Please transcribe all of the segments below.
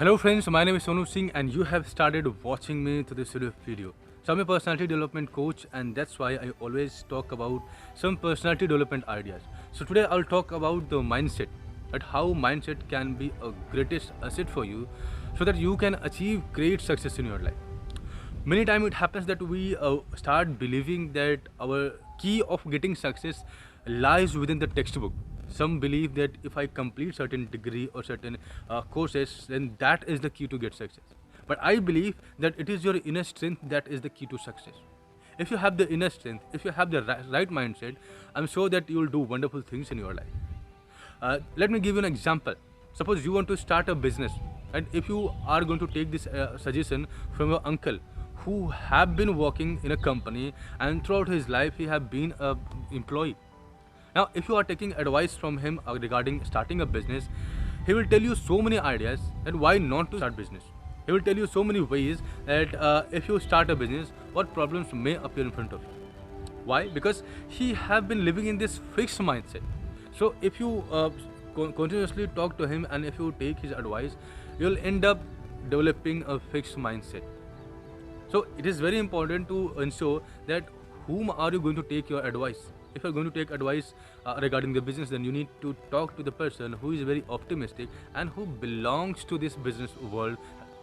Hello friends, my name is Sonu Singh and you have started watching me to this video. So I'm a personality development coach and that's why I always talk about some personality development ideas. So today I'll talk about the mindset, that how mindset can be a greatest asset for you so that you can achieve great success in your life. Many times it happens that we start believing that our key of getting success lies within the textbook. Some believe that if I complete certain degree or certain courses, then that is the key to get success. But I believe that it is your inner strength that is the key to success. If you have the inner strength, if you have the right mindset, I'm sure that you will do wonderful things in your life. Let me give you an example. Suppose you want to start a business, and if you are going to take this suggestion from your uncle who have been working in a company and throughout his life he have been a employee. Now, if you are taking advice from him regarding starting a business, he will tell you so many ideas that why not to start business. He will tell you so many ways that if you start a business, what problems may appear in front of you. Why? Because he have been living in this fixed mindset. So if you continuously talk to him and if you take his advice, you'll end up developing a fixed mindset. So it is very important to ensure that whom are you going to take your advice. If you're going to take advice regarding the business, then you need to talk to the person who is very optimistic and who belongs to this business world.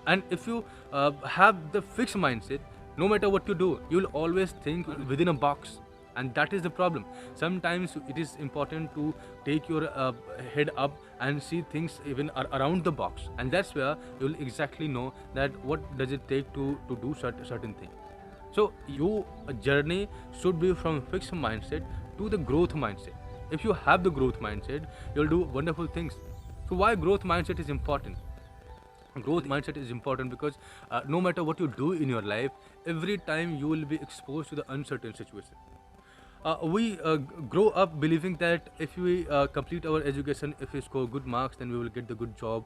And if you have the fixed mindset, no matter what you do, you'll always think within a box. And that is the problem. Sometimes it is important to take your head up and see things even around the box. And that's where you'll exactly know that what does it take to do certain thing. So your journey should be from fixed mindset to the growth mindset. If you have the growth mindset, you'll do wonderful things. So why growth mindset is important? Growth mindset is important because no matter what you do in your life, every time you will be exposed to the uncertain situation. We grow up believing that if we complete our education, if we score good marks, then we will get the good job,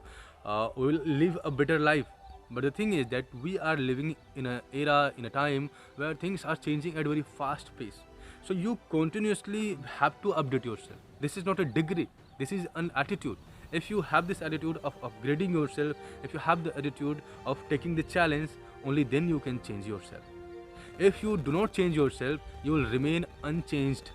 we will live a better life. But the thing is that we are living in an era, in a time where things are changing at a very fast pace. So you continuously have to update yourself. This is not a degree, this is an attitude. If you have this attitude of upgrading yourself, if you have the attitude of taking the challenge, only then you can change yourself. If you do not change yourself, you will remain unchanged.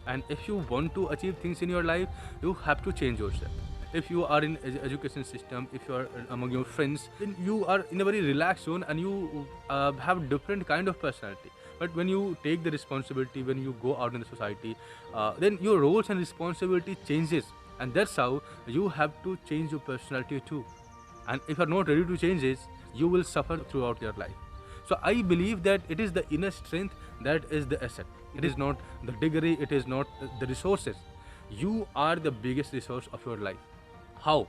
And if you want to achieve things in your life, you have to change yourself. If you are in education system, if you are among your friends, then you are in a very relaxed zone and you have different kind of personality. But when you take the responsibility, when you go out in the society, then your roles and responsibility changes. And that's how you have to change your personality too. And if you are not ready to change this, you will suffer throughout your life. So I believe that it is the inner strength that is the asset. It is not the degree, it is not the resources. You are the biggest resource of your life. How?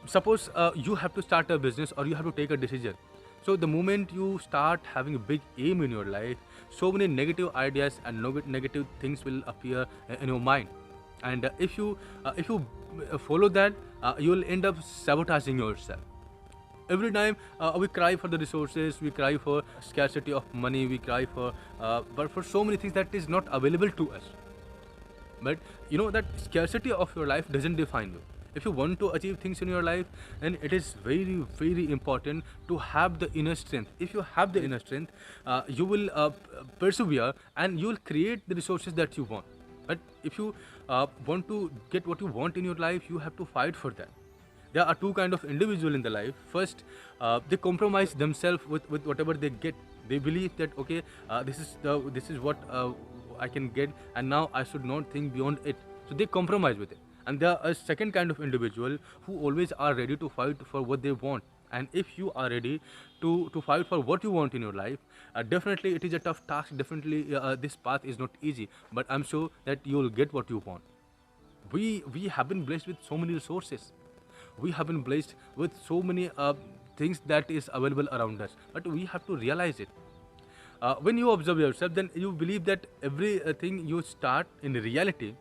Suppose you have to start a business or you have to take a decision. So the moment you start having a big aim in your life, so many negative ideas and negative things will appear in your mind. And if you follow that, you will end up sabotaging yourself. Every time we cry for the resources, we cry for scarcity of money, we cry but for so many things that is not available to us. But you know that scarcity of your life doesn't define you. If you want to achieve things in your life, then it is very, very important to have the inner strength. If you have the inner strength, you will persevere and you will create the resources that you want. But if you want to get what you want in your life, you have to fight for that. There are two kind of individual in the life. First, they compromise themselves with whatever they get. They believe that okay, this is what I can get, and now I should not think beyond it. So they compromise with it. And there are a second kind of individual who always are ready to fight for what they want. And if you are ready to fight for what you want in your life, definitely it is a tough task. Definitely this path is not easy, but I'm sure that you will get what you want. We have been blessed with so many resources. We have been blessed with so many things that is available around us, but we have to realize it. When you observe yourself, then you believe that everything you start in reality,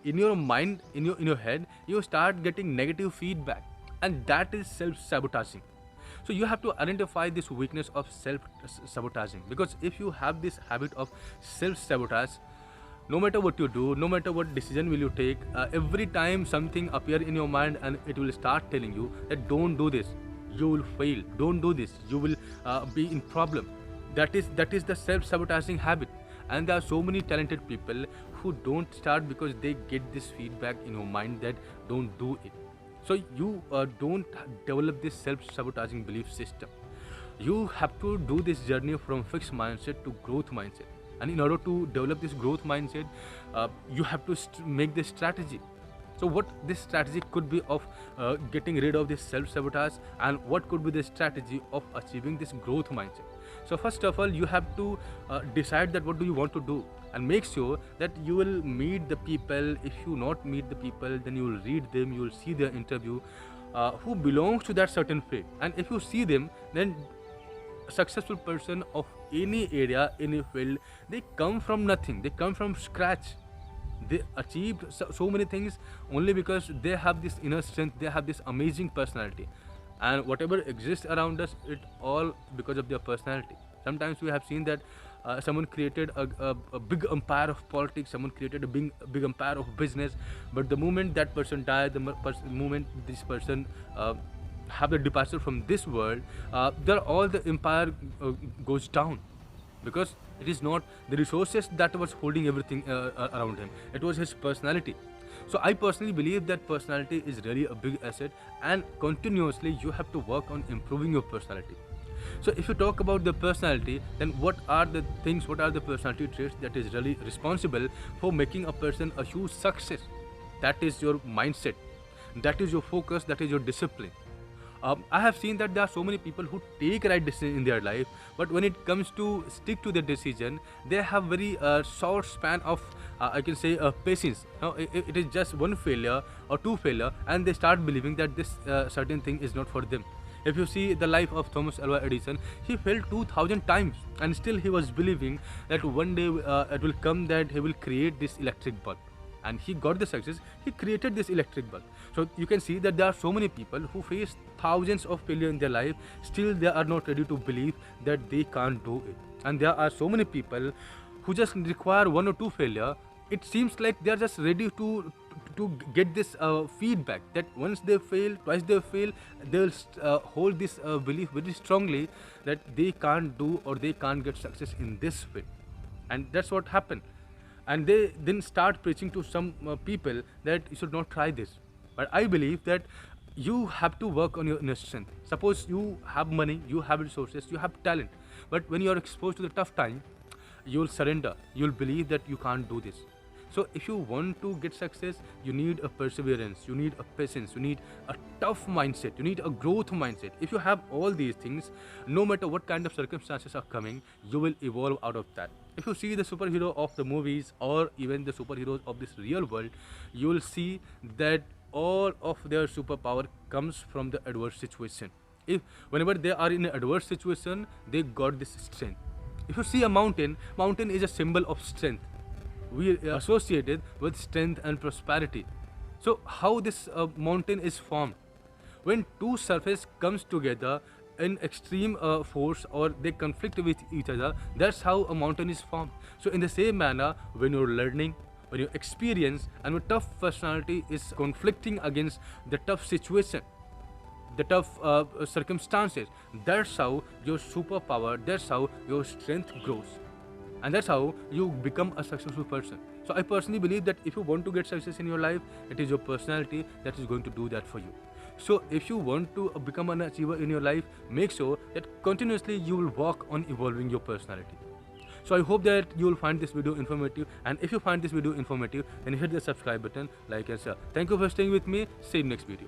in your mind, in your head, you start getting negative feedback, and that is self-sabotaging. So you have to identify this weakness of self-sabotaging, because if you have this habit of self-sabotage, no matter what you do, no matter what decision will you take, every time something appear in your mind and it will start telling you that don't do this, you will fail, don't do this, you will be in problem. That is the self-sabotaging habit. And there are so many talented people who don't start because they get this feedback in your mind that don't do it. So you don't develop this self-sabotaging belief system. You have to do this journey from fixed mindset to growth mindset. And in order to develop this growth mindset, you have to make this strategy. So what this strategy could be of getting rid of this self-sabotage, and what could be the strategy of achieving this growth mindset? So first of all, you have to decide that what do you want to do, and make sure that you will meet the people. If you not meet the people, then you will read them, you will see their interview, who belongs to that certain field. And if you see them, then a successful person of any area, any field, they come from nothing, they come from scratch. They achieved so many things only because they have this inner strength, they have this amazing personality. And whatever exists around us, it all because of their personality. Sometimes we have seen that someone created a big empire of politics, someone created a big empire of business, but the moment that person died, moment this person have the departure from this world, there all the empire goes down, because it is not the resources that was holding everything around him, it was his personality. So I personally believe that personality is really a big asset, and continuously you have to work on improving your personality. So if you talk about the personality, then what are the things, what are the personality traits that is really responsible for making a person a huge success? That is your mindset, that is your focus, that is your discipline. I have seen that there are so many people who take right decision in their life, but when it comes to stick to the decision, they have very short span of I can say patience. Now, it is just one failure or two failure, and they start believing that this certain thing is not for them. If you see the life of Thomas Alva Edison, he failed 2000 times, and still he was believing that one day it will come that he will create this electric bulb. And he got the success, he created this electric bulb. So you can see that there are so many people who face thousands of failure in their life, still they are not ready to believe that they can't do it. And there are so many people who just require one or two failure. It seems like they are just ready to get this feedback that once they fail, twice they fail, they'll hold this belief very strongly that they can't do or they can't get success in this way. And that's what happened. And they then start preaching to some people that you should not try this. But I believe that you have to work on your inner strength. Suppose you have money, you have resources, you have talent, but when you are exposed to the tough time, you will surrender, you will believe that you can't do this. So if you want to get success, you need a perseverance, you need a patience, you need a tough mindset, you need a growth mindset. If you have all these things, no matter what kind of circumstances are coming, you will evolve out of that. If you see the superhero of the movies or even the superheroes of this real world, you will see that all of their superpower comes from the adverse situation. If whenever they are in an adverse situation, they got this strength. If you see a mountain, mountain is a symbol of strength. We associated with strength and prosperity. So how this mountain is formed? When two surfaces comes together in extreme force, or they conflict with each other, that's how a mountain is formed. So in the same manner, when you're learning, when you experience, and when tough personality is conflicting against the tough situation, the tough circumstances, that's how your superpower, that's how your strength grows. And that's how you become a successful person. So I personally believe that if you want to get success in your life, it is your personality that is going to do that for you. So if you want to become an achiever in your life, make sure that continuously you will work on evolving your personality. So I hope that you will find this video informative, and if you find this video informative, then hit the subscribe button, like and share. Thank you for staying with me. See you in next video.